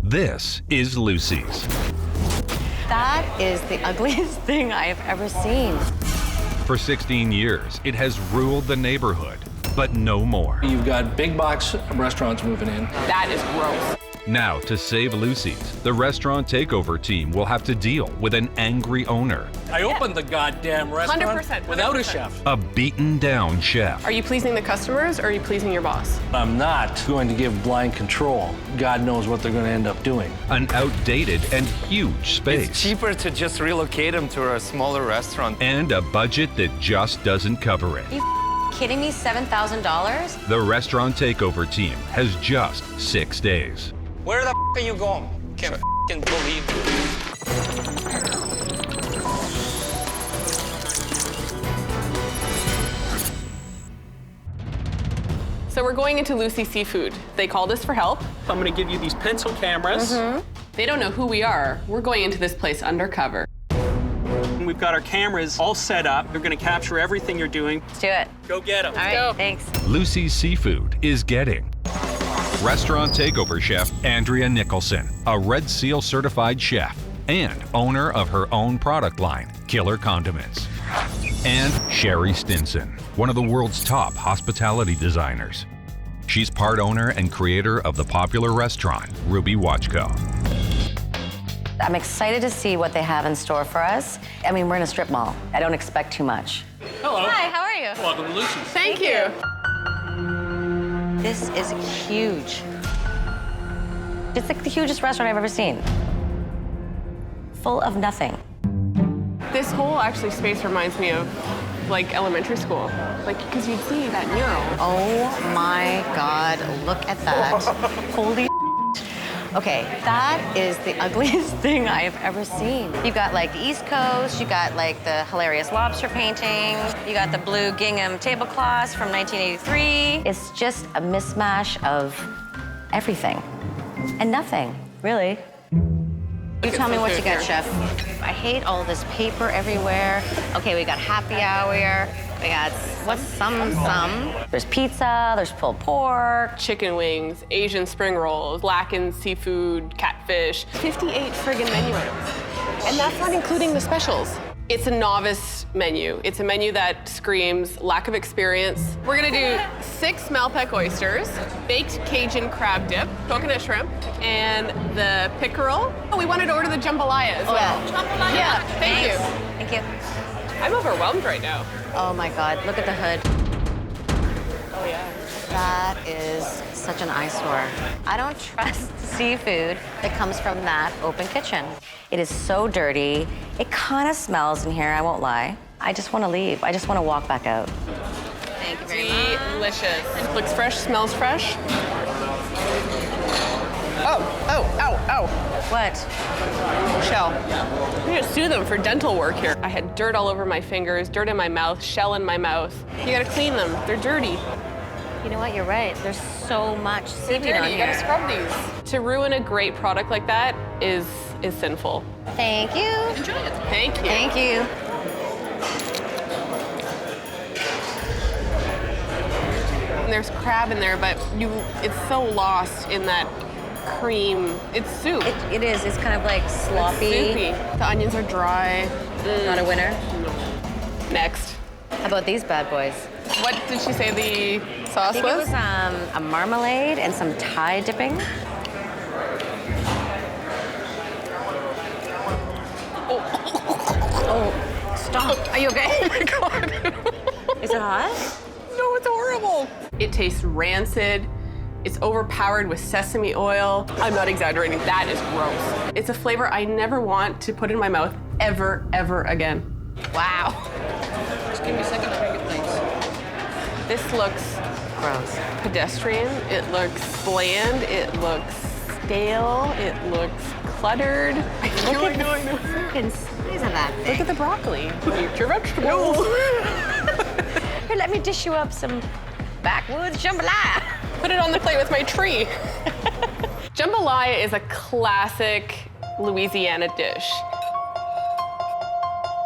This is Lucy's. That is the ugliest thing I have ever seen. For 16 years, it has ruled the neighborhood, but no more. You've got big box restaurants moving in. That is gross. Now, to save Lucy's, the Restaurant Takeover team will have to deal with an angry owner. I opened the goddamn restaurant 100%. without a chef. A beaten-down chef. Are you pleasing the customers or are you pleasing your boss? I'm not going to give blind control. God knows what they're going to end up doing. An outdated and huge space. It's cheaper to just relocate them to a smaller restaurant. And a budget that just doesn't cover it. You kidding me? $7,000? The Restaurant Takeover team has just 6 days. Where the are you going? Can't f***ing believe it. So we're going into Lucy Seafood. They called us for help. I'm going to give you these pencil cameras. They don't know who we are. We're going into this place undercover. We've got our cameras all set up. They're going to capture everything you're doing. Let's do it. Go get them. All right, go. thanks. Lucy's Seafood is getting Restaurant Takeover chef Andrea Nicholson, a Red Seal certified chef and owner of her own product line, Killer Condiments. And Cherie Stinson, one of the world's top hospitality designers. She's part owner and creator of the popular restaurant, Ruby Watchco. I'm excited to see what they have in store for us. I mean, we're in a strip mall. I don't expect too much. Hello. Hi, how are you? Welcome to Lucy's. Thank you. This is huge. It's like the hugest restaurant I've ever seen. Full of nothing. This whole actually space reminds me of like elementary school. Like, because you'd see that mural. Oh my God, look at that. Holy Okay, that is the ugliest thing I have ever seen. You got like the East Coast, you got like the hilarious lobster painting, you got the blue gingham tablecloths from 1983. It's just a mismatch of everything and nothing, really. You tell me what you got, Chef. I hate all this paper everywhere. Okay, we got happy hour. We got what's some. There's pizza, there's pulled pork. Chicken wings, Asian spring rolls, blackened seafood, catfish. 58 friggin' menu items. And that's not including the specials. It's a novice menu. It's a menu that screams lack of experience. We're gonna do 6 Malpec oysters, baked Cajun crab dip, coconut shrimp, and the pickerel. Oh, we wanted to order the jambalaya as well. Jambalaya. Yeah, thank you. Thank you. I'm overwhelmed right now. Oh my God, look at the hood. Oh yeah. That is such an eyesore. I don't trust seafood that comes from that open kitchen. It is so dirty. It kind of smells in here, I won't lie. I just want to leave. I just want to walk back out. Thank you very much. Delicious. Looks fresh, smells fresh. Ow. What? Shell. I'm gonna sue them for dental work here. I had dirt all over my fingers, dirt in my mouth, shell in my mouth. You gotta clean them. They're dirty. You know what? You're right. There's so much They're seafood on dirty. You gotta here. scrub these. To ruin a great product like that is sinful. Thank you. Enjoy it. Thank you. Thank you. And there's crab in there, but it's so lost in that cream. It's soup. It is. It's kind of like sloppy. Soupy. The onions are dry. Not a winner. Next. How about these bad boys? What did she say the sauce I think it was a marmalade and some Thai dipping. Oh, stop. Are you okay? Oh my God. Is it hot? No, it's horrible. It tastes rancid. It's overpowered with sesame oil. I'm not exaggerating, that is gross. It's a flavor I never want to put in my mouth ever, ever again. Wow. Just give me a second to make it things. This looks Gross. pedestrian, it looks bland, it looks stale, it looks cluttered. I know. Freaking size of that thing. Look at the broccoli. Eat your vegetables. Here, let me dish you up some backwoods jambalaya. Put it on the plate with my tree. Jambalaya is a classic Louisiana dish.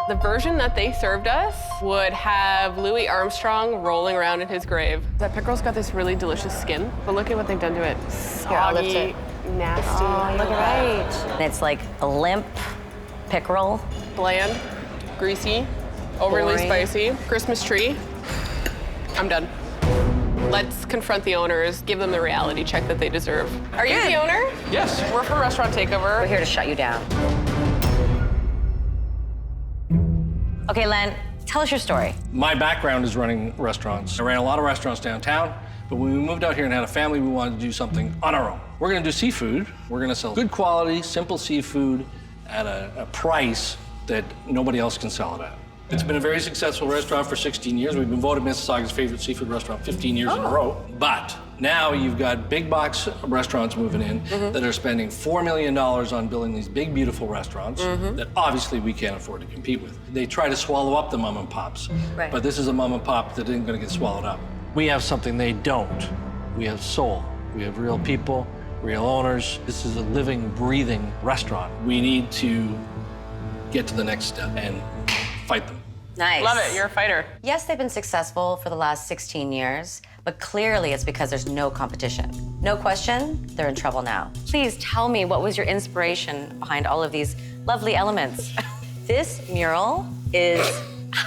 The version that they served us would have Louis Armstrong rolling around in his grave. That pickerel's got this really delicious skin, but look at what they've done to it. Here, I'll lift Soggy, it. nasty. Oh, look right. And it's like a limp pickerel. Bland, greasy, overly Boring. spicy. Christmas tree. I'm done. Let's confront the owners, give them the reality check that they deserve. Are you the owner? Yes. We're from Restaurant Takeover. We're here to shut you down. Okay, Len, tell us your story. My background is running restaurants. I ran a lot of restaurants downtown, but when we moved out here and had a family, we wanted to do something on our own. We're gonna do seafood. We're gonna sell good quality, simple seafood at a price that nobody else can sell it at. It's been a very successful restaurant for 16 years. We've been voted Mississauga's favorite seafood restaurant 15 years in a row. But now you've got big box restaurants moving in that are spending $4 million on building these big, beautiful restaurants that obviously we can't afford to compete with. They try to swallow up the mom and pops, Right. but this is a mom and pop that isn't gonna get swallowed up. We have something they don't. We have soul. We have real people, real owners. This is a living, breathing restaurant. We need to get to the next step and fight them. Nice. Love it, you're a fighter. Yes, they've been successful for the last 16 years, but clearly it's because there's no competition. No question, they're in trouble now. Please tell me, what was your inspiration behind all of these lovely elements? This mural is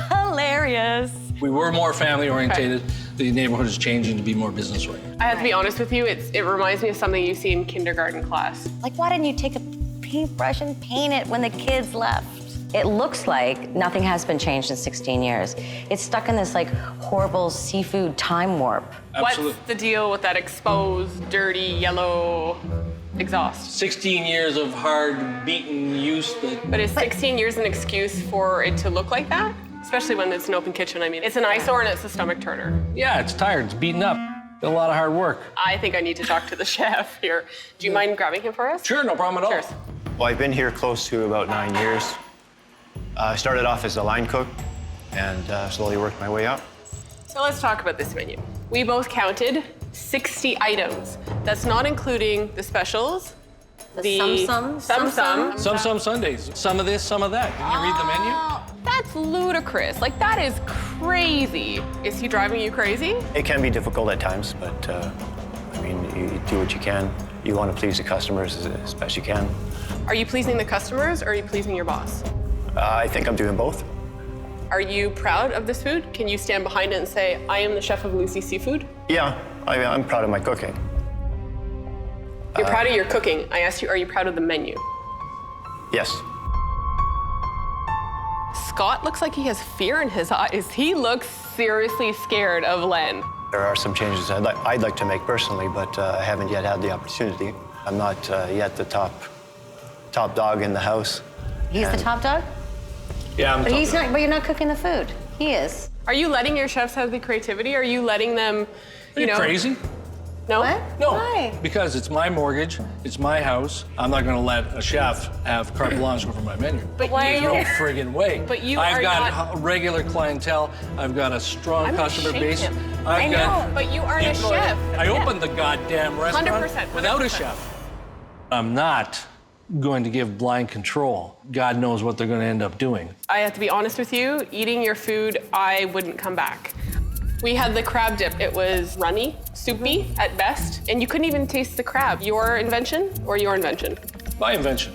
hilarious. We were more family orientated. The neighborhood is changing to be more business oriented. I have to be honest with you, it reminds me of something you see in kindergarten class. Like, why didn't you take a paintbrush and paint it when the kids left? It looks like nothing has been changed in 16 years. It's stuck in this like horrible seafood time warp. Absolutely. What's the deal with that exposed, dirty, yellow exhaust? 16 years of hard, beaten use that... But is 16 years an excuse for it to look like that? Especially when it's an open kitchen. I mean, it's an eyesore and it's a stomach turner. Yeah, it's tired, it's beaten up. Did a lot of hard work. I think I need to talk to the chef here. Do you mind grabbing him for us? Sure, no problem at all. Cheers. Well, I've been here close to about 9 years. I started off as a line cook and slowly worked my way up. So let's talk about this menu. We both counted 60 items. That's not including the specials. Some. Some Sundays. Some of this, some of that. Can you read the menu? That's ludicrous. Like, that is crazy. Is he driving you crazy? It can be difficult at times, but I mean, you do what you can. You want to please the customers as best you can. Are you pleasing the customers or are you pleasing your boss? I think I'm doing both. Are you proud of this food? Can you stand behind it and say, I am the chef of Lucy's Seafood? Yeah, I'm proud of my cooking. You're proud of your cooking. I asked you, are you proud of the menu? Yes. Scott looks like he has fear in his eyes. He looks seriously scared of Len. There are some changes I'd like to make personally, but I haven't yet had the opportunity. I'm not yet the top dog in the house. He's the top dog? Yeah, I'm But he's talking- not, but you're not cooking the food. He is. Are you letting your chefs have the creativity? Are you letting them, Are you crazy? No? What? No, Why? because it's my mortgage, it's my house. I'm not gonna let a chef have carte blanche over my menu. But There's you- no friggin' way. But you I've are got not- regular clientele. I've got a strong I'm gonna customer shake base. him. I've I got, know, but you aren't a People- chef. I opened the goddamn restaurant 100%, without a 100%. chef. I'm not going to give blind control. God knows what they're gonna end up doing. I have to be honest with you, eating your food, I wouldn't come back. We had the crab dip. It was runny, soupy at best, and you couldn't even taste the crab. Your invention or your invention? My invention.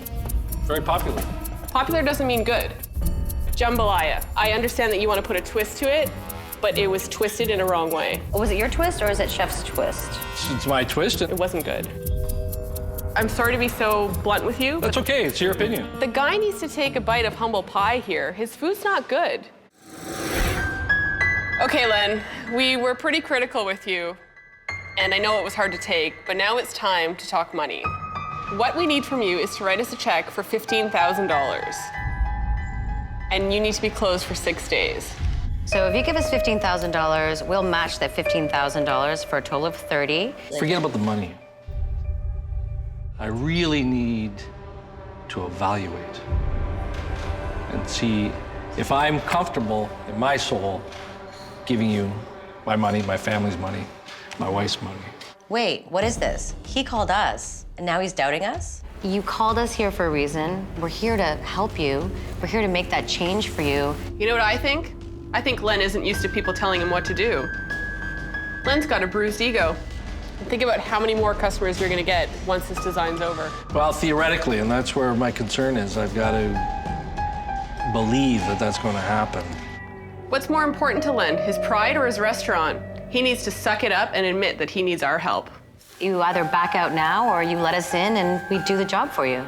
Very popular. Popular doesn't mean good. Jambalaya. I understand that you want to put a twist to it, but it was twisted in a wrong way. Was it your twist or is it chef's twist? It's my twist. It wasn't good. I'm sorry to be so blunt with you, but That's okay, it's your opinion. the guy needs to take a bite of humble pie here. His food's not good. Okay, Len, we were pretty critical with you, and I know it was hard to take, but now it's time to talk money. What we need from you is to write us a check for $15,000, and you need to be closed for 6 days. So if you give us $15,000, we'll match that $15,000 for a total of 30. Forget about the money. I really need to evaluate and see if I'm comfortable in my soul giving you my money, my family's money, my wife's money. Wait, what is this? He called us, and now he's doubting us? You called us here for a reason. We're here to help you. We're here to make that change for you. You know what I think? I think Len isn't used to people telling him what to do. Len's got a bruised ego. Think about how many more customers you're gonna get once this design's over. Well, theoretically, and that's where my concern is, I've got to believe that that's going to happen. What's more important to Len, his pride or his restaurant? He needs to suck it up and admit that he needs our help. You either back out now or you let us in and we do the job for you.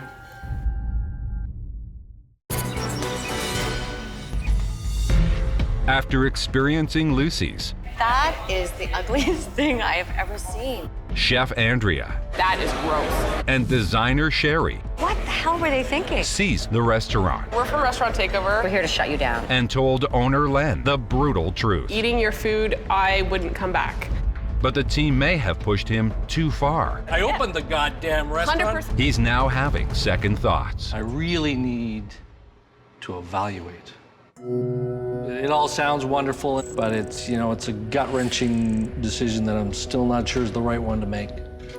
After experiencing Lucy's, That is the ugliest thing I have ever seen. Chef Andrea That is gross. and designer Cherie What the hell were they thinking? seized the restaurant We're from Restaurant We're Takeover. here to shut you down. and told owner Len the brutal truth. Eating your food, I wouldn't come back. But the team may have pushed him too far. I opened the goddamn restaurant. 100%. He's now having second thoughts. I really need to evaluate. It all sounds wonderful, but it's, you know, it's a gut-wrenching decision that I'm still not sure is the right one to make.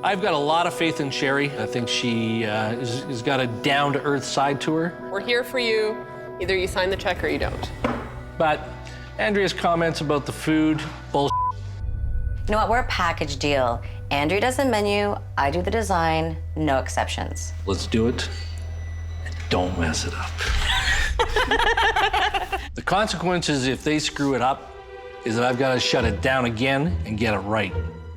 I've got a lot of faith in Cherie. I think she has got a down-to-earth side to her. We're here for you. Either you sign the check or you don't. But Andrea's comments about the food, bullshit. You know what? We're a package deal. Andrea does the menu, I do the design, no exceptions. Let's do it. And don't mess it up. The consequences if they screw it up is that I've got to shut it down again and get it right.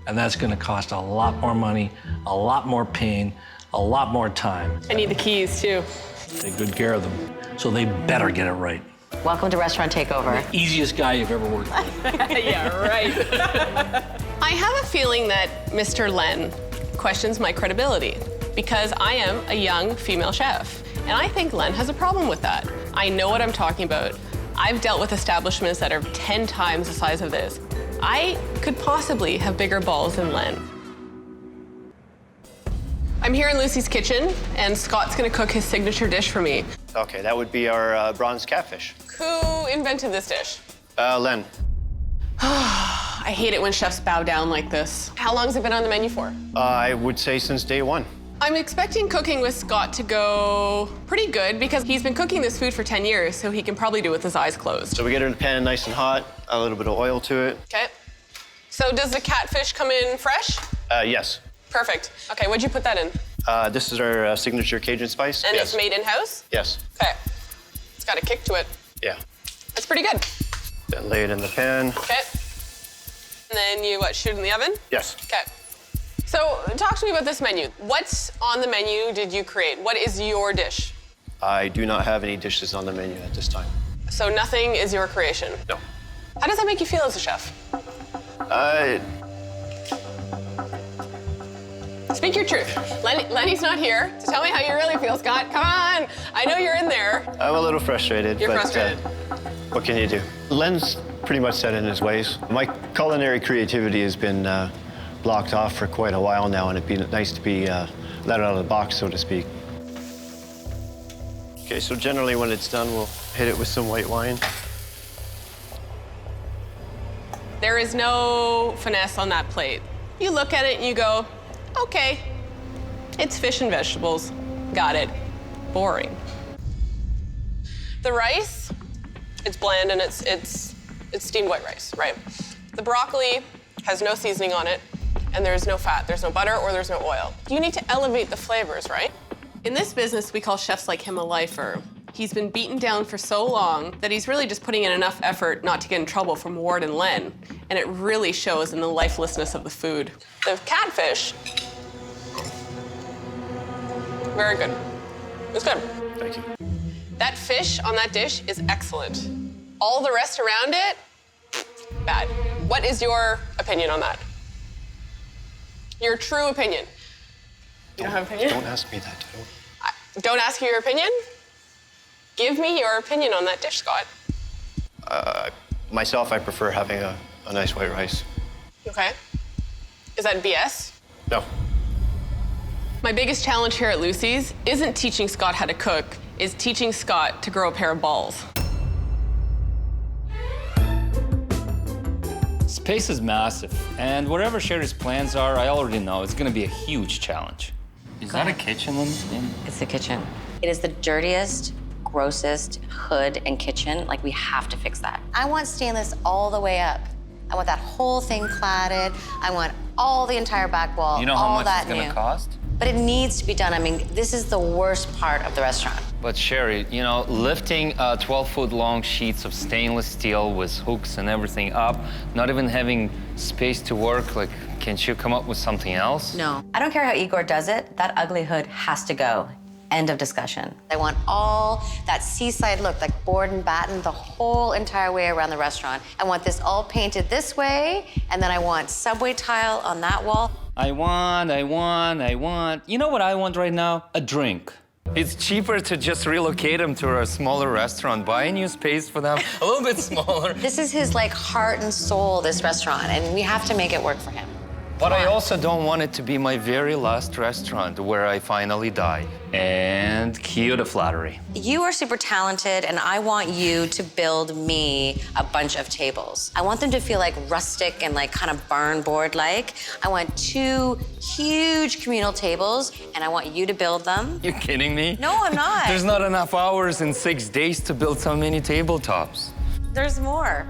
And that's going to cost a lot more money, a lot more pain, a lot more time. I need the keys too. Take good care of them. So they better get it right. Welcome to Restaurant Takeover. Easiest guy you've ever worked with. Yeah, right. I have a feeling that Mr. Len questions my credibility because I am a young female chef. And I think Len has a problem with that. I know what I'm talking about. I've dealt with establishments that are 10 times the size of this. I could possibly have bigger balls than Len. I'm here in Lucy's kitchen, and Scott's gonna cook his signature dish for me. Okay, that would be our bronze catfish. Who invented this dish? Len. I hate it when chefs bow down like this. How long's it been on the menu for? I would say since day one. I'm expecting cooking with Scott to go pretty good because he's been cooking this food for 10 years, so he can probably do it with his eyes closed. So we get it in the pan nice and hot, a little bit of oil to it. Okay. So does the catfish come in fresh? Yes. Perfect. Okay, what'd you put that in? This is our signature Cajun spice. And yes. it's made in-house? Yes. Okay. It's got a kick to it. Yeah. That's pretty good. Then lay it in the pan. Okay. And then you, shoot it in the oven? Yes. Okay. So talk to me about this menu. What's on the menu did you create? What is your dish? I do not have any dishes on the menu at this time. So nothing is your creation? No. How does that make you feel as a chef? Speak your truth. Lenny's not here, so tell me how you really feel, Scott. Come on, I know you're in there. I'm a little frustrated. You're frustrated. What can you do? Len's pretty much set in his ways. My culinary creativity has been blocked off for quite a while now, and it'd be nice to be let out of the box, so to speak. Okay, so generally when it's done, we'll hit it with some white wine. There is no finesse on that plate. You look at it and you go, okay, it's fish and vegetables. Got it. Boring. The rice, it's bland and it's steamed white rice, right? The broccoli has no seasoning on it, and there's no fat, there's no butter, or there's no oil. You need to elevate the flavors, right? In this business, we call chefs like him a lifer. He's been beaten down for so long that he's really just putting in enough effort not to get in trouble from Ward and Len, and it really shows in the lifelessness of the food. The catfish, very good. It's good. Thank you. That fish on that dish is excellent. All the rest around it, bad. What is your opinion on that? Your true opinion. You don't have an opinion? Don't ask me that. Don't ask you your opinion? Give me your opinion on that dish, Scott. Myself, I prefer having a nice white rice. Okay. Is that BS? No. My biggest challenge here at Lucy's isn't teaching Scott how to cook, is teaching Scott to grow a pair of balls. Space is massive, and whatever Cherie's plans are, I already know it's gonna be a huge challenge. Is that a kitchen in? It's the kitchen. It is the dirtiest, grossest hood and kitchen. Like, we have to fix that. I want stainless all the way up. I want that whole thing cladded. I want all the entire back wall, You know all how much that it's gonna new. cost? But it needs to be done. I mean, this is the worst part of the restaurant. But Cherie, you know, lifting 12-foot long sheets of stainless steel with hooks and everything up, not even having space to work, like, can't you come up with something else? No. I don't care how Igor does it. That ugly hood has to go. End of discussion. I want all that seaside look, like board and batten, the whole entire way around the restaurant. I want this all painted this way, and then I want subway tile on that wall. I want. You know what I want right now? A drink. It's cheaper to just relocate them to a smaller restaurant, buy a new space for them, a little bit smaller. This is his like heart and soul, this restaurant, and we have to make it work for him. But I also don't want it to be my very last restaurant where I finally die. And cue the flattery. You are super talented, and I want you to build me a bunch of tables. I want them to feel like rustic and like kind of barn board-like. I want 2 huge communal tables, and I want you to build them. You kidding me? No, I'm not. There's not enough hours in 6 days to build so many tabletops. There's more.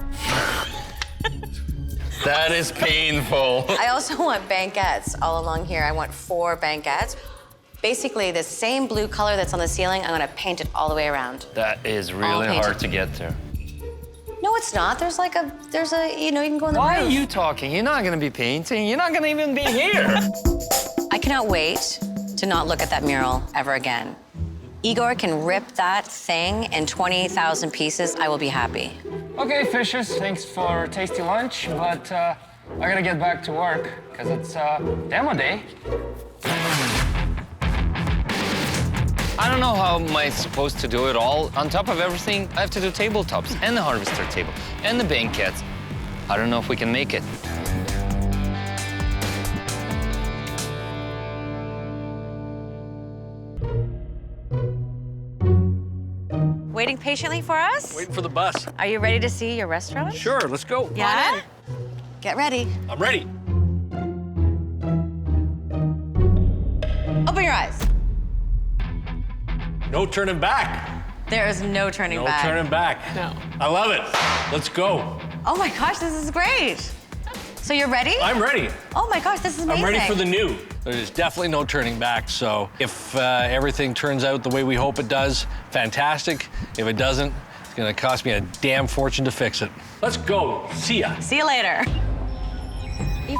That is painful. I also want banquettes all along here. I want 4 banquettes. Basically, the same blue color that's on the ceiling, I'm gonna paint it all the way around. That is really hard to get there. No, it's not. There's a, you know, you can go on the roof. Why are you talking? You're not gonna be painting. You're not gonna even be here. I cannot wait to not look at that mural ever again. Igor can rip that thing in 20,000 pieces. I will be happy. Okay, Fishers, thanks for tasty lunch, but I gotta get back to work, because it's demo day. I don't know how am I supposed to do it all. On top of everything, I have to do tabletops and the harvester table and the banquettes. I don't know if we can make it. Waiting patiently for us? Waiting for the bus. Are you ready to see your restaurant? Sure, let's go. Yeah? Get ready. I'm ready. Open your eyes. No turning back. There is no turning back. No turning back. No. I love it. Let's go. Oh my gosh, this is great. So you're ready? I'm ready. Oh my gosh, this is amazing. I'm ready for the new. There's definitely no turning back, so if everything turns out the way we hope it does, fantastic. If it doesn't, it's gonna cost me a damn fortune to fix it. Let's go. See ya. See you later. Are you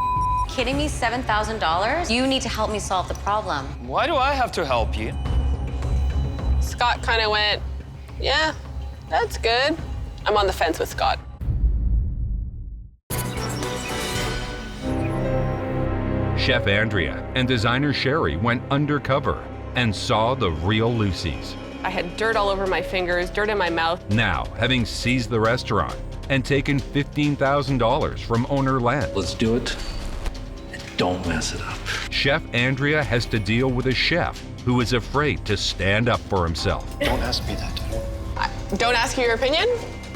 kidding me? $7,000? You need to help me solve the problem. Why do I have to help you? Scott kind of went, yeah, that's good. I'm on the fence with Scott. Chef Andrea and designer Cherie went undercover and saw the real Lucy's. I had dirt all over my fingers, dirt in my mouth. Now, having seized the restaurant and taken $15,000 from owner Len, Let's do it. And don't mess it up. Chef Andrea has to deal with a chef who is afraid to stand up for himself. Don't ask me that. Don't ask you your opinion?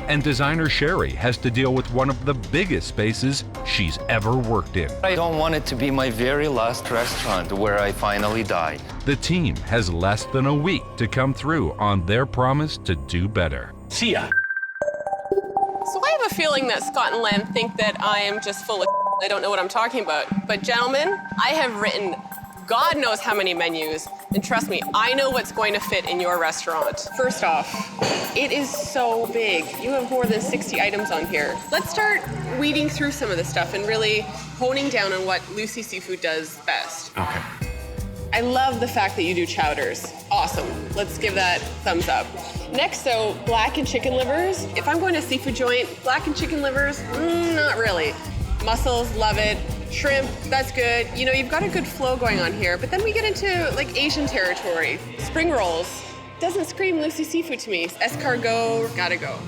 And designer Cherie has to deal with one of the biggest spaces she's ever worked in. I don't want it to be my very last restaurant where I finally die. The team has less than a week to come through on their promise to do better. See ya. So I have a feeling that Scott and Len think that I am just full of I don't know what I'm talking about. But gentlemen, I have written God knows how many menus. And trust me, I know what's going to fit in your restaurant. First off, it is so big. You have more than 60 items on here. Let's start weeding through some of this stuff and really honing down on what Lucy Seafood does best. Okay. I love the fact that you do chowders. Awesome. Let's give that thumbs up. Next, though, blackened chicken livers. If I'm going to a seafood joint, blackened chicken livers, not really. Mussels, love it. Shrimp, that's good. You know, you've got a good flow going on here, but then we get into like Asian territory. Spring rolls, doesn't scream Lucy Seafood to me. Escargot, gotta go.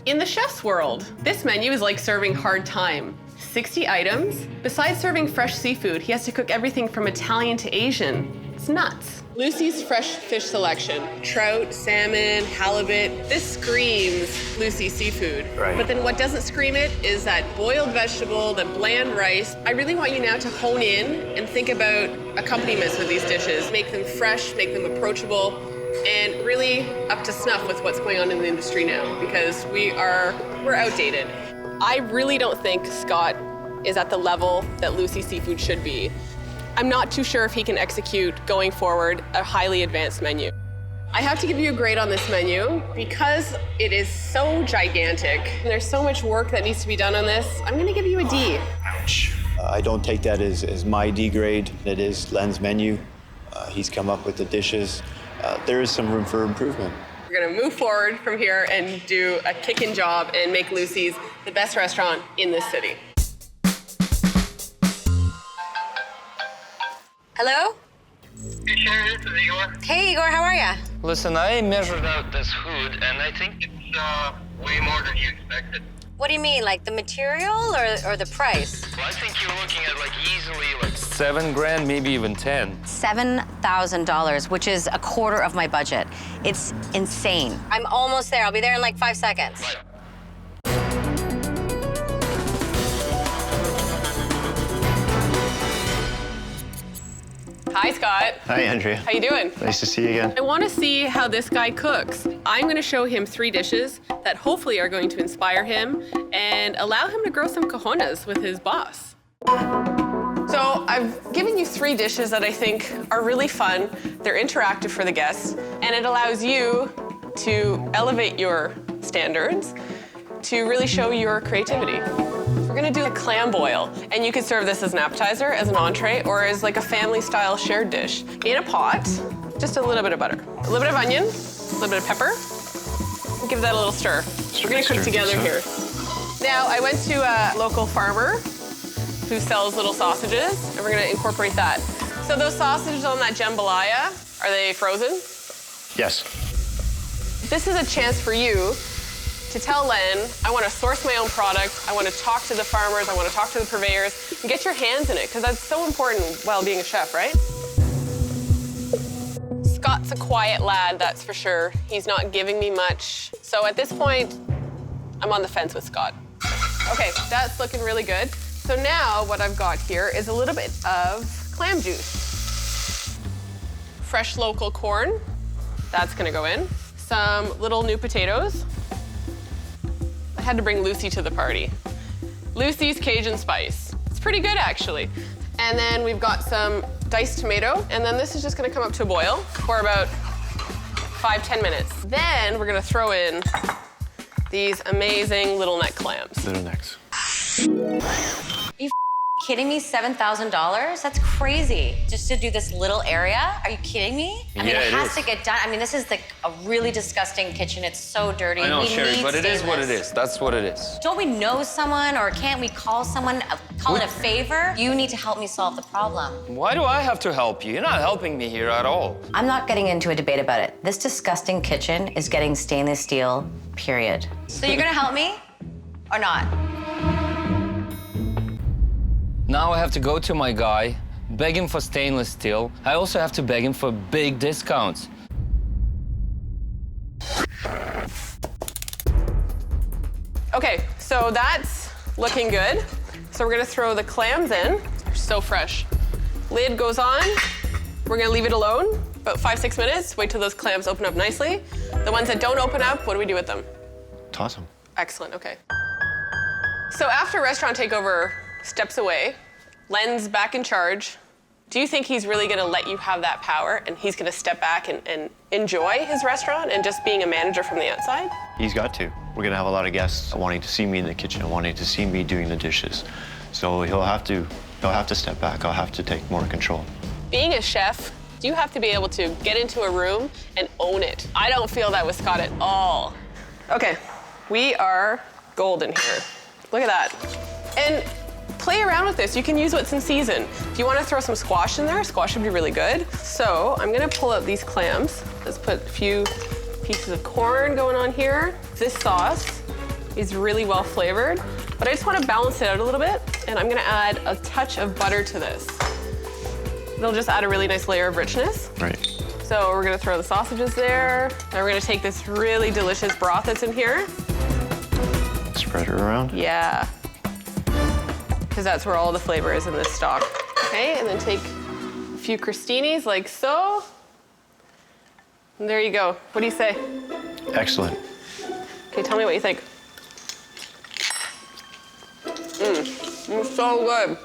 In the chef's world, this menu is like serving hard time. 60 items. Besides serving fresh seafood, he has to cook everything from Italian to Asian. It's nuts. Lucy's fresh fish selection. Trout, salmon, halibut. This screams Lucy Seafood. Right. But then what doesn't scream it is that boiled vegetable, the bland rice. I really want you now to hone in and think about accompaniments with these dishes. Make them fresh, make them approachable, and really up to snuff with what's going on in the industry now, because we're outdated. I really don't think Scott is at the level that Lucy Seafood should be. I'm not too sure if he can execute, going forward, a highly advanced menu. I have to give you a grade on this menu because it is so gigantic and there's so much work that needs to be done on this. I'm gonna give you a D. Ouch. I don't take that as my D grade. It is Len's menu. He's come up with the dishes. There is some room for improvement. We're gonna move forward from here and do a kicking job and make Lucy's the best restaurant in this city. Hello? Hey, Cherie, this is Igor. Hey, Igor, how are ya? Listen, I measured out this food, and I think It's way more than you expected. What do you mean, like the material or the price? I think you're looking at like easily like 7 grand, maybe even 10. $7,000, which is a quarter of my budget. It's insane. I'm almost there. I'll be there in like 5 seconds. Right. Hi, Scott. Hi, Andrea. How you doing? Nice to see you again. I want to see how this guy cooks. I'm going to show him 3 dishes that hopefully are going to inspire him and allow him to grow some cojones with his boss. So I've given you 3 dishes that I think are really fun. They're interactive for the guests, and it allows you to elevate your standards to really show your creativity. We're gonna do a clam boil, and you could serve this as an appetizer, as an entree, or as like a family-style shared dish. In a pot, just a little bit of butter, a little bit of onion, a little bit of pepper. Give that a little stir. We're gonna cook together here. Now, I went to a local farmer who sells little sausages, and we're gonna incorporate that. So those sausages on that jambalaya, are they frozen? Yes. This is a chance for you to tell Len, I want to source my own product, I want to talk to the farmers, I want to talk to the purveyors, and get your hands in it, because that's so important while being a chef, right? Scott's a quiet lad, that's for sure. He's not giving me much. So at this point, I'm on the fence with Scott. Okay, that's looking really good. So now what I've got here is a little bit of clam juice. Fresh local corn, that's gonna go in. Some little new potatoes. I had to bring Lucy to the party. Lucy's Cajun spice. It's pretty good, actually. And then we've got some diced tomato, and then this is just gonna come up to a boil for about 5-10 minutes. Then we're gonna throw in these amazing little neck clams. Little necks. You kidding me? $7,000? That's crazy. Just to do this little area? Are you kidding me? I mean, it has to get done. I mean, this is like a really disgusting kitchen. It's so dirty. I know, Cherie, but it is what it is. That's what it is. Don't we know someone, or can't we call someone, call it a favor? You need to help me solve the problem. Why do I have to help you? You're not helping me here at all. I'm not getting into a debate about it. This disgusting kitchen is getting stainless steel, period. So you're gonna help me or not? Now I have to go to my guy, beg him for stainless steel. I also have to beg him for big discounts. Okay, so that's looking good. So we're gonna throw the clams in. They're so fresh. Lid goes on. We're gonna leave it alone, about 5-6 minutes. Wait till those clams open up nicely. The ones that don't open up, what do we do with them? Toss them. Excellent, okay. So after Restaurant Takeover steps away, Len's back in charge, do you think he's really gonna let you have that power and he's gonna step back and enjoy his restaurant and just being a manager from the outside? He's got to. We're gonna have a lot of guests wanting to see me in the kitchen, wanting to see me doing the dishes. So he'll have to step back. I'll have to take more control. Being a chef, you have to be able to get into a room and own it. I don't feel that with Scott at all. Okay, we are golden here. Look at that. And play around with this. You can use what's in season. If you want to throw some squash in there, squash would be really good. So I'm gonna pull out these clams. Let's put a few pieces of corn going on here. This sauce is really well flavored, but I just want to balance it out a little bit, and I'm gonna add a touch of butter to this. It'll just add a really nice layer of richness. Right. So we're gonna throw the sausages there. Now we're gonna take this really delicious broth that's in here. Spread it around. Yeah. Because that's where all the flavor is in this stock. Okay, and then take a few crostinis like so. And there you go. What do you say? Excellent. Okay, tell me what you think. It's so good.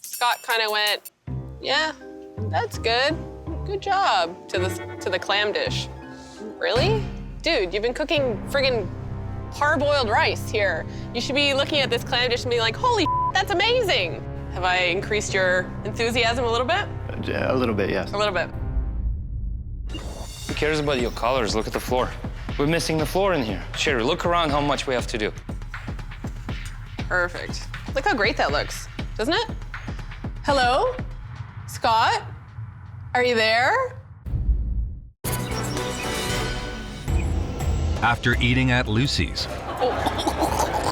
Scott kind of went, yeah, that's good. Good job to the clam dish. Really? Dude, you've been cooking friggin' parboiled rice here. You should be looking at this clam dish and being like, holy that's amazing. Have I increased your enthusiasm a little bit? A little bit, yes. A little bit. Who cares about your colors? Look at the floor. We're missing the floor in here. Cherie, look around how much we have to do. Perfect. Look how great that looks, doesn't it? Hello? Scott? Are you there? After eating at Lucy's,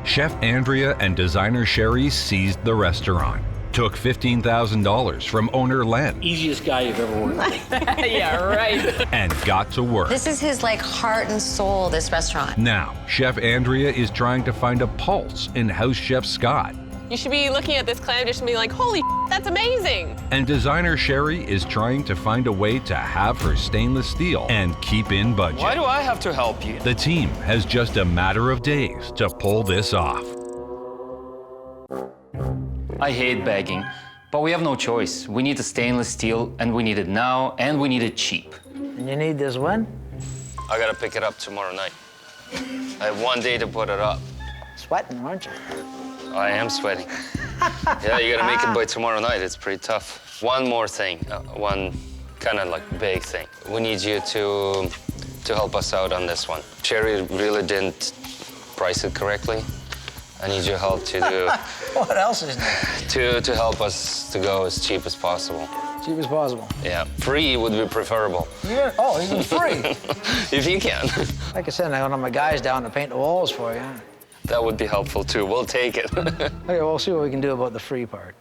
Chef Andrea and designer Cherie seized the restaurant, took $15,000 from owner Len, Easiest guy you've ever worked with. Yeah, right. and got to work. This is his like heart and soul, this restaurant. Now, Chef Andrea is trying to find a pulse in house chef Scott. You should be looking at this clam dish and being like, holy that's amazing. And designer Cherie is trying to find a way to have her stainless steel and keep in budget. Why do I have to help you? The team has just a matter of days to pull this off. I hate begging, but we have no choice. We need the stainless steel, and we need it now, and we need it cheap. And you need this when? I gotta pick it up tomorrow night. I have 1 day to put it up. Sweating, aren't you? I am sweating. Yeah, you gotta make it by tomorrow night. It's pretty tough. One more thing, one kind of like big thing. We need you to help us out on this one. Cherie really didn't price it correctly. I need your help to do. What else is there? To help us to go as cheap as possible. Cheap as possible. Yeah, free would be preferable. Yeah. Oh, even free. If you can. Like I said, I got my guys down to paint the walls for you. That would be helpful too. We'll take it. Okay, we'll see what we can do about the free part.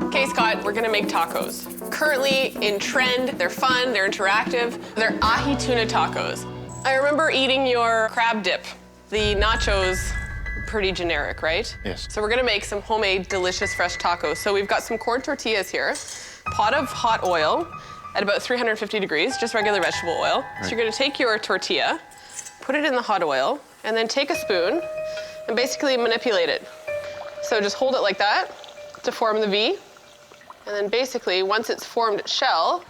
Okay, Scott, we're gonna make tacos. Currently in trend, they're fun, they're interactive. They're ahi tuna tacos. I remember eating your crab dip. The nachos, pretty generic, right? Yes. So we're gonna make some homemade, delicious, fresh tacos. So we've got some corn tortillas here, pot of hot oil at about 350 degrees, just regular vegetable oil. Right. So you're gonna take your tortilla, put it in the hot oil, and then take a spoon and basically manipulate it. So just hold it like that to form the V. And then basically, once it's formed its shell,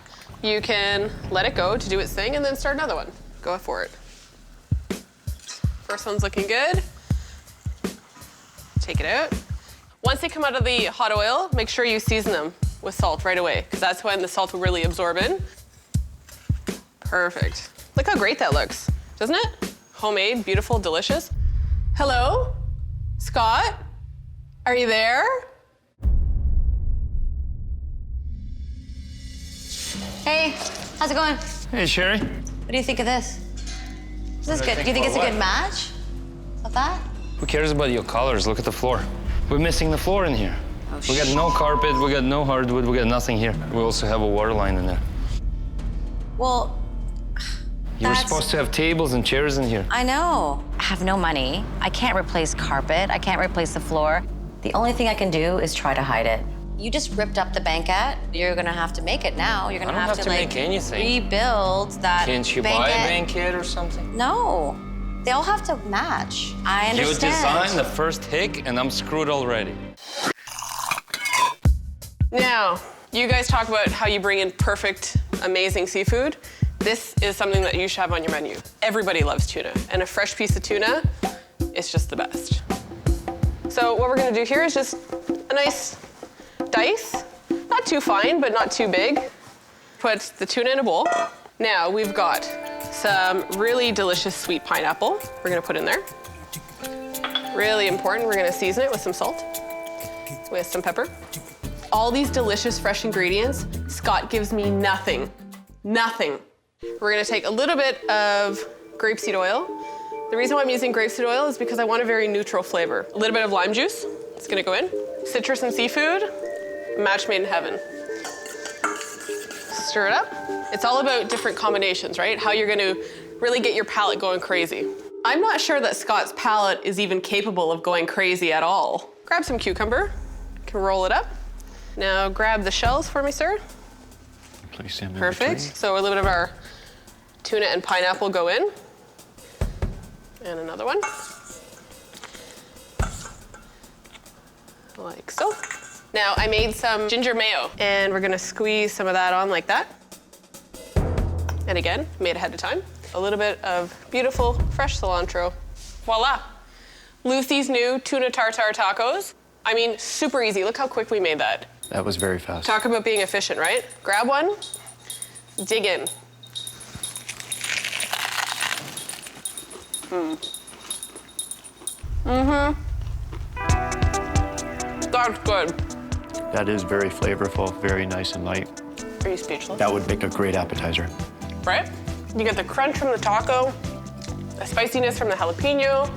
you can let it go to do its thing and then start another one. Go for it. First one's looking good. Take it out. Once they come out of the hot oil, make sure you season them with salt right away, because that's when the salt will really absorb in. Perfect. Look how great that looks, doesn't it? Homemade, beautiful, delicious. Hello? Scott? Are you there? Hey, how's it going? Hey, Cherie. What do you think of this? Is this good? Do you think it's a good match? Of that? Who cares about your colors? Look at the floor. We're missing the floor in here. We got no carpet, we got no hardwood, we got nothing here. We also have a water line in there. Well, You were supposed to have tables and chairs in here. I know. I have no money. I can't replace carpet. I can't replace the floor. The only thing I can do is try to hide it. You just ripped up the banquette. You're gonna have to make it now. You're gonna I don't have to like make anything. rebuild that. Can't you buy a banquette or something? No, they all have to match. I understand. You designed the first hick, and I'm screwed already. Now, you guys talk about how you bring in perfect, amazing seafood. This is something that you should have on your menu. Everybody loves tuna, and a fresh piece of tuna is just the best. So what we're gonna do here is just a nice dice, not too fine, but not too big. Put the tuna in a bowl. Now we've got some really delicious sweet pineapple we're gonna put in there. Really important, we're gonna season it with some salt, with some pepper. All these delicious fresh ingredients, Scott gives me nothing. We're gonna take a little bit of grapeseed oil. The reason why I'm using grapeseed oil is because I want a very neutral flavor. A little bit of lime juice, it's gonna go in. Citrus and seafood, match made in heaven. Stir it up. It's all about different combinations, right? How you're gonna really get your palate going crazy. I'm not sure that Scott's palate is even capable of going crazy at all. Grab some cucumber, you can roll it up. Now grab the shells for me, sir. Place them in Perfect. between. So a little bit of our Tuna and pineapple go in. And another one. Like so. Now I made some ginger mayo, and we're gonna squeeze some of that on like that. And again, made ahead of time. A little bit of beautiful fresh cilantro. Voila. Lucy's new tuna tartare tacos. I mean, super easy. Look how quick we made that. That was very fast. Talk about being efficient, right? Grab one, dig in. That's good. That is very flavorful, very nice and light. Are you speechless? That would make a great appetizer. Right? You get the crunch from the taco, the spiciness from the jalapeno,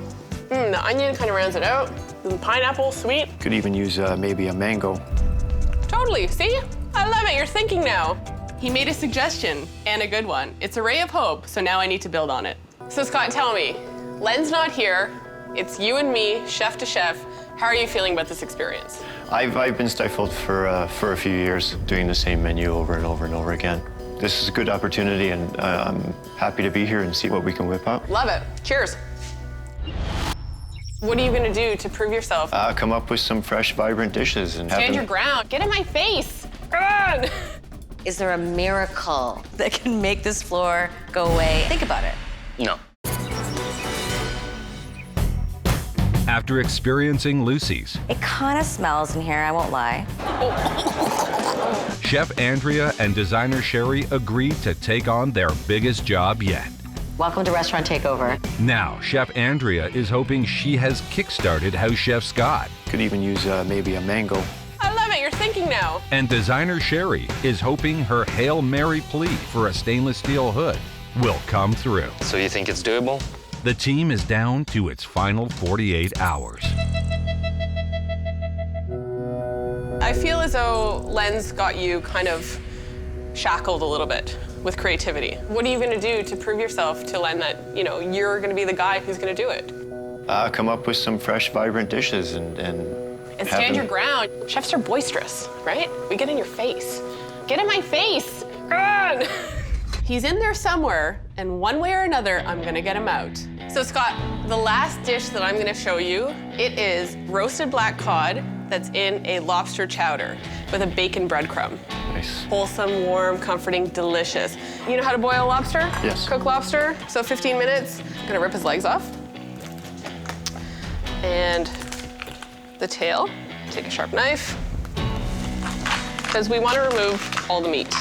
the onion kind of rounds it out, the pineapple, sweet. Could even use maybe a mango. Totally, see? I love it, you're thinking now. He made a suggestion, and a good one. It's a ray of hope, so now I need to build on it. So Scott, tell me, Len's not here, it's you and me, chef to chef. How are you feeling about this experience? I've been stifled for a few years, doing the same menu over and over and over again. This is a good opportunity, and I'm happy to be here and see what we can whip up. Love it. Cheers. What are you gonna do to prove yourself? Come up with some fresh, vibrant dishes and have Stand them. your ground. Get in my face. Come on. Is there a miracle that can make this floor go away? Think about it. No. After experiencing Lucy's, It kind of smells in here, I won't lie. Chef Andrea and designer Cherie agreed to take on their biggest job yet. Welcome to Restaurant Takeover. Now, Chef Andrea is hoping she has kickstarted House Chef Scott. Could even use maybe a mango. I love it, you're thinking now. And designer Cherie is hoping her Hail Mary plea for a stainless steel hood will come through. So you think it's doable? The team is down to its final 48 hours. I feel as though Len's got you kind of shackled a little bit with creativity. What are you gonna do to prove yourself to Len that, you know, you're gonna be the guy who's gonna do it? Come up with some fresh, vibrant dishes and And stand your ground. Chefs are boisterous, right? We get in your face. Get in my face. Come on. He's in there somewhere, and one way or another, I'm gonna get him out. So Scott, the last dish that I'm gonna show you, it is roasted black cod that's in a lobster chowder with a bacon breadcrumb. Nice. Wholesome, warm, comforting, delicious. You know how to boil lobster? Yes. Cook lobster, so 15 minutes. I'm gonna rip his legs off. And the tail, take a sharp knife, because we wanna remove all the meat.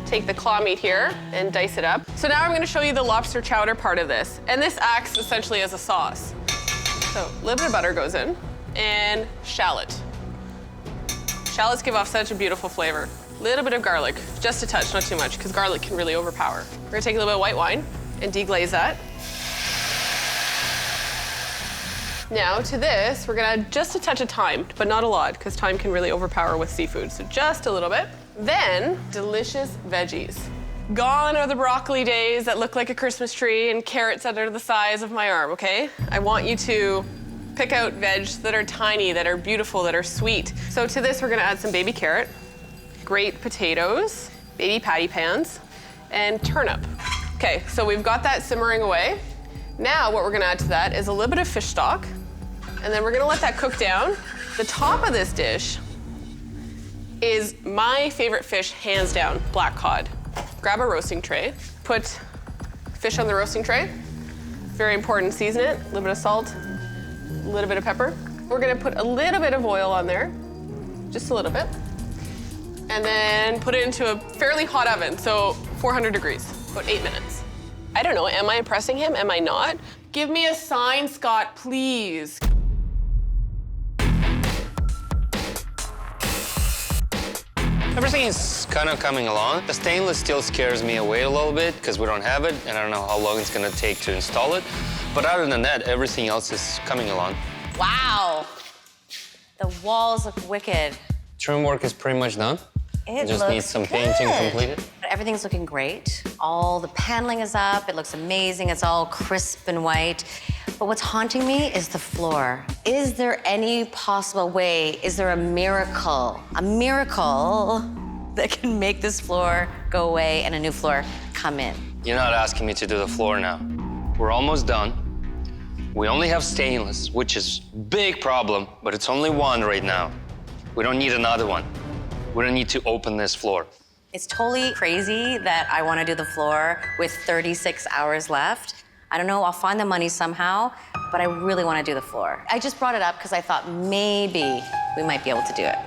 Take the claw meat here and dice it up. So now I'm gonna show you the lobster chowder part of this. And this acts essentially as a sauce. So a little bit of butter goes in, and shallot. Shallots give off such a beautiful flavor. A little bit of garlic, just a touch, not too much, because garlic can really overpower. We're gonna take a little bit of white wine and deglaze that. Now to this, we're gonna add just a touch of thyme, but not a lot, because thyme can really overpower with seafood, so just a little bit. Then, delicious veggies. Gone are the broccoli days that look like a Christmas tree and carrots that are the size of my arm, okay? I want you to pick out veg that are tiny, that are beautiful, that are sweet. So to this, we're gonna add some baby carrot, great potatoes, baby patty pans, and turnip. Okay, so we've got that simmering away. Now what we're gonna add to that is a little bit of fish stock, and then we're gonna let that cook down. The top of this dish is my favorite fish, hands down, black cod. Grab a roasting tray, put fish on the roasting tray. Very important, season it, a little bit of salt, a little bit of pepper. We're gonna put a little bit of oil on there, just a little bit. And then put it into a fairly hot oven, so 400 degrees, about 8 minutes. I don't know, am I impressing him? Am I not? Give me a sign, Scott, please. Everything's kind of coming along. The stainless steel scares me away a little bit because we don't have it, and I don't know how long it's gonna take to install it. But other than that, everything else is coming along. Wow. The walls look wicked. Trim work is pretty much done. It just looks needs some good. painting completed. Everything's looking great. All the paneling is up. It looks amazing. It's all crisp and white. But what's haunting me is the floor. Is there any possible way, is there a miracle that can make this floor go away and a new floor come in. You're not asking me to do the floor now. We're almost done. We only have stainless, which is a big problem, but it's only one right now. We don't need another one. We don't need to open this floor. It's totally crazy that I want to do the floor with 36 hours left. I don't know, I'll find the money somehow, but I really want to do the floor. I just brought it up because I thought maybe we might be able to do it.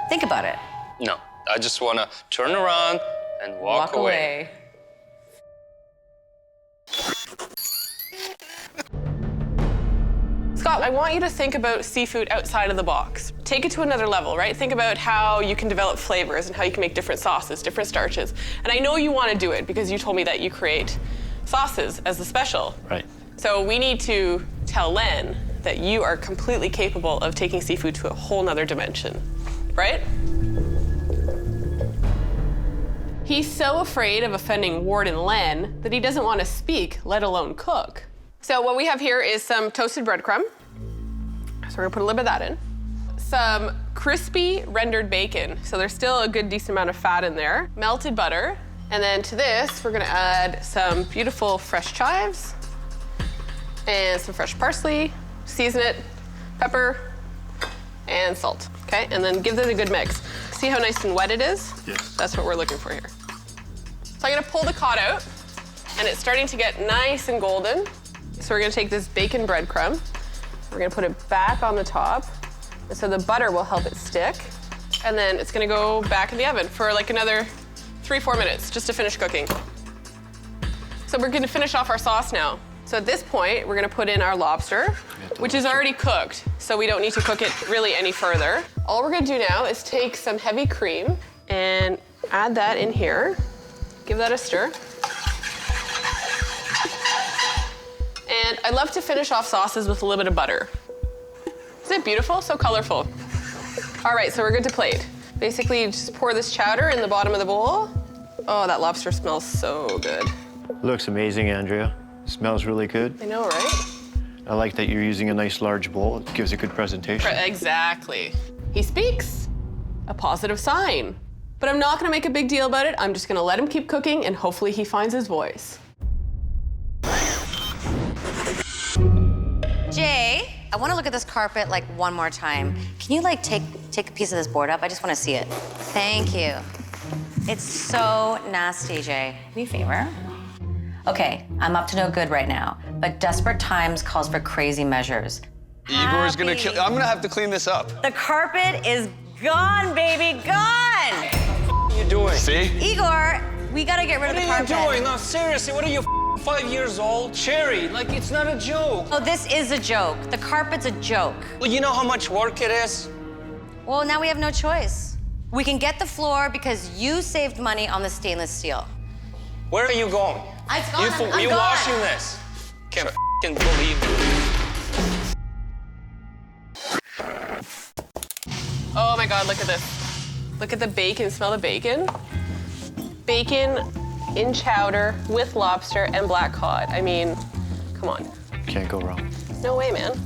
Think about it. No, I just want to turn around and walk away. Scott, I want you to think about seafood outside of the box. Take it to another level, right? Think about how you can develop flavors and how you can make different sauces, different starches. And I know you want to do it because you told me that you create sauces as the special. Right. So we need to tell Len that you are completely capable of taking seafood to a whole nother dimension, right? He's so afraid of offending Warden Len that he doesn't want to speak, let alone cook. So what we have here is some toasted breadcrumb. So we're gonna put a little bit of that in. Some crispy rendered bacon. So there's still a good decent amount of fat in there. Melted butter. And then to this, we're gonna add some beautiful fresh chives and some fresh parsley, season it, pepper, and salt, okay? And then give this a good mix. See how nice and wet it is? Yes. That's what we're looking for here. So I'm gonna pull the cod out, and it's starting to get nice and golden. So we're gonna take this bacon breadcrumb, we're gonna put it back on the top, and so the butter will help it stick. And then it's gonna go back in the oven for like another 3-4 minutes just to finish cooking. So we're gonna finish off our sauce now. So at this point, we're gonna put in our lobster, which is already cooked, so we don't need to cook it really any further. All we're gonna do now is take some heavy cream and add that in here. Give that a stir. And I love to finish off sauces with a little bit of butter. Isn't it beautiful? So colorful. All right, so we're good to plate. Basically, just pour this chowder in the bottom of the bowl. Oh, that lobster smells so good. Looks amazing, Andrea. Smells really good. I know, right? I like that you're using a nice large bowl. It gives a good presentation. Exactly. He speaks. A positive sign. But I'm not gonna make a big deal about it. I'm just gonna let him keep cooking and hopefully he finds his voice. Jay, I want to look at this carpet like one more time. Can you like take a piece of this board up? I just want to see it. Thank you. It's so nasty, Jay. Do me a favor. Okay, I'm up to no good right now, but desperate times calls for crazy measures. Igor's gonna kill. I'm gonna have to clean this up. The carpet is gone, baby, gone! What are you doing? See? Igor, we gotta get rid of the carpet. What are you doing? No, seriously, what are you, 5 years old? Cherie, like, it's not a joke. Oh, this is a joke. The carpet's a joke. Well, you know how much work it is? Well, now we have no choice. We can get the floor because you saved money on the stainless steel. Where are you going? It's gone. I'm You gone. washing this? Can't f***ing believe Oh my God, look at this. Look at the bacon, smell the bacon. Bacon in chowder with lobster and black cod. I mean, come on. Can't go wrong. No way, man.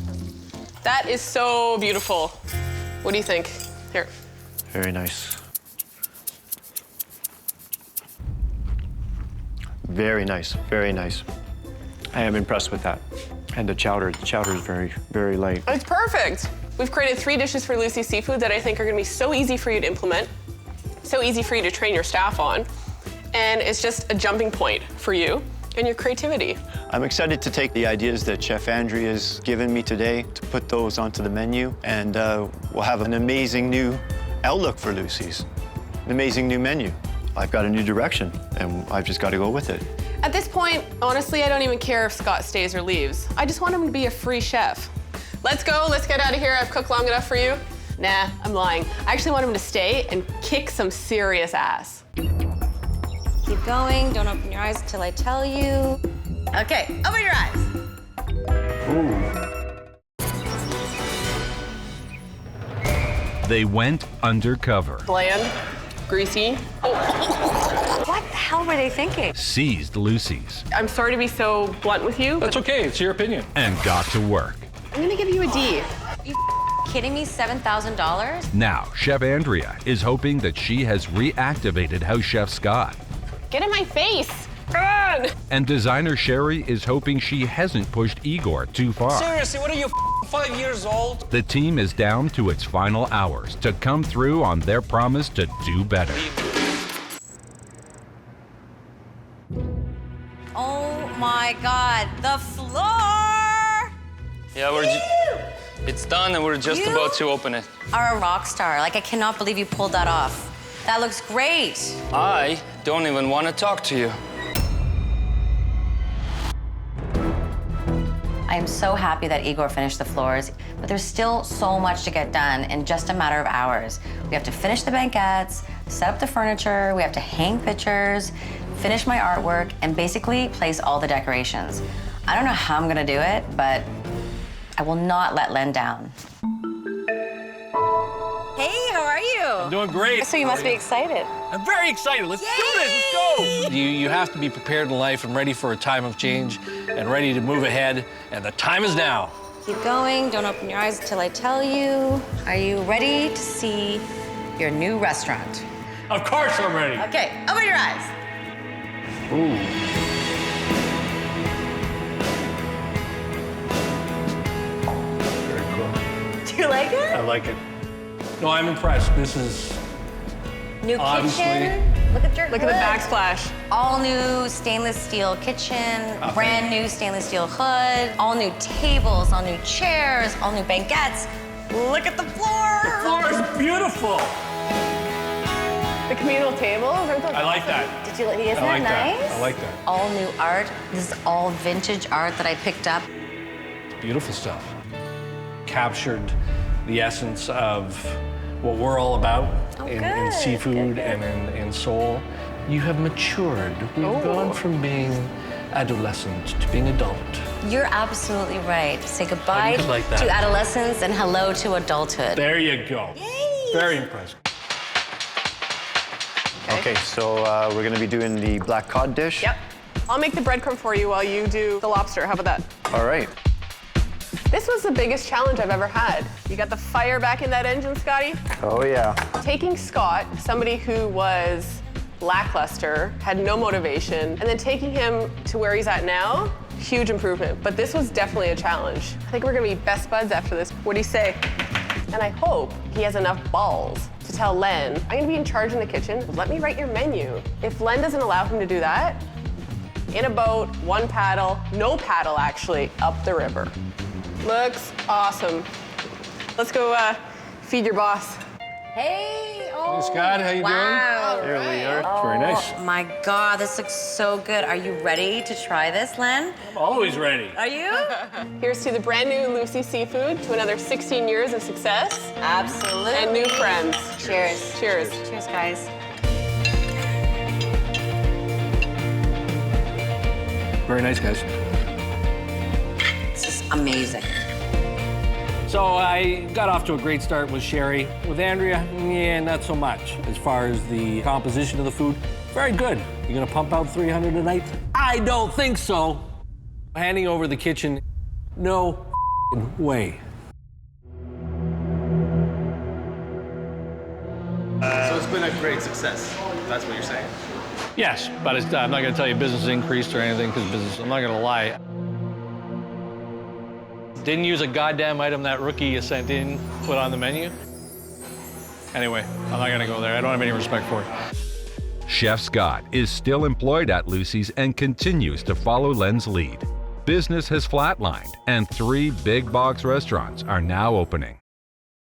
That is so beautiful. What do you think? Here. Very nice. Very nice, very nice. I am impressed with that. And the chowder is very, very light. It's perfect. We've created 3 dishes for Lucy Seafood that I think are gonna be so easy for you to implement, so easy for you to train your staff on, and it's just a jumping point for you and your creativity. I'm excited to take the ideas that Chef Andrea has given me today to put those onto the menu, and we'll have an amazing new outlook for Lucy's, an amazing new menu. I've got a new direction, and I've just got to go with it. At this point, honestly, I don't even care if Scott stays or leaves. I just want him to be a free chef. Let's go, let's get out of here. I've cooked long enough for you. Nah, I'm lying. I actually want him to stay and kick some serious ass. Keep going, don't open your eyes until I tell you. Okay, open your eyes. They went undercover, Bland, greasy. What the hell were they thinking? seized Lucy's, I'm sorry to be so blunt with you, but That's okay, it's your opinion. and got to work. I'm gonna give you a D. Are you kidding me? $7,000? Now, Chef Andrea is hoping that she has reactivated House Chef Scott. Get in my face. Come on. And designer Cherie is hoping she hasn't pushed Igor too far. Seriously, what are you, 5 years old? The team is down to its final hours to come through on their promise to do better. Oh my God, the floor! Yeah, it's done and we're just about to open it. Are a rock star. Like, I cannot believe you pulled that off. That looks great. I don't even want to talk to you. I am so happy that Igor finished the floors, but there's still so much to get done in just a matter of hours. We have to finish the banquettes, set up the furniture, we have to hang pictures, finish my artwork, and basically place all the decorations. I don't know how I'm gonna do it, but I will not let Len down. Hey, how are you? I'm doing great. So you must be excited. I'm very excited. Let's do this. Let's go. You have to be prepared in life and ready for a time of change and ready to move ahead. And the time is now. Keep going. Don't open your eyes until I tell you. Are you ready to see your new restaurant? Of course I'm ready. Okay, open your eyes. Ooh. Very cool. Do you like it? I like it. No, I'm impressed. This is New obviously... kitchen. Look at your Look at the backsplash. All new stainless steel kitchen, brand new stainless steel hood, all new tables, all new chairs, all new banquettes. Look at the floor. The floor is beautiful. The communal tables. I like that. Did you? Isn't I like that nice? I like that. All new art. This is all vintage art that I picked up. It's beautiful stuff. Captured the essence of what we're all about in seafood and in soul. You have matured. You've gone from being adolescent to being adult. You're absolutely right. Say goodbye like that. to adolescence and hello to adulthood. There you go. Yay. Very impressive. Okay, so we're gonna be doing the black cod dish. Yep. I'll make the breadcrumb for you while you do the lobster. How about that? All right. This was the biggest challenge I've ever had. You got the fire back in that engine, Scotty? Oh yeah. Taking Scott, somebody who was lackluster, had no motivation, and then taking him to where he's at now, huge improvement. But this was definitely a challenge. I think we're gonna be best buds after this. What do you say? And I hope he has enough balls to tell Len, I'm gonna be in charge in the kitchen. Let me write your menu. If Len doesn't allow him to do that, in a boat, one paddle, no paddle actually, up the river. Looks awesome. Let's go feed your boss. Hey, oh, Hey, Scott, how you wow. doing? There we are. It's very nice. Oh my God, this looks so good. Are you ready to try this, Len? I'm always ready. Are you? Here's to the brand new Lucy Seafood, to another 16 years of success. Absolutely. And new friends. Cheers. Cheers. Cheers, guys. Very nice, guys. This is amazing. So I got off to a great start with Cherie. With Andrea, yeah, not so much. As far as the composition of the food, very good. You gonna pump out 300 a night? I don't think so. Handing over the kitchen, no way. So it's been a great success. That's what you're saying. Yes, but I'm not gonna tell you business increased or anything, because business, I'm not gonna lie. Didn't use a goddamn item that rookie you sent in, put on the menu. Anyway, I'm not gonna go there. I don't have any respect for it. Chef Scott is still employed at Lucy's and continues to follow Len's lead. Business has flatlined, and 3 big box restaurants are now opening.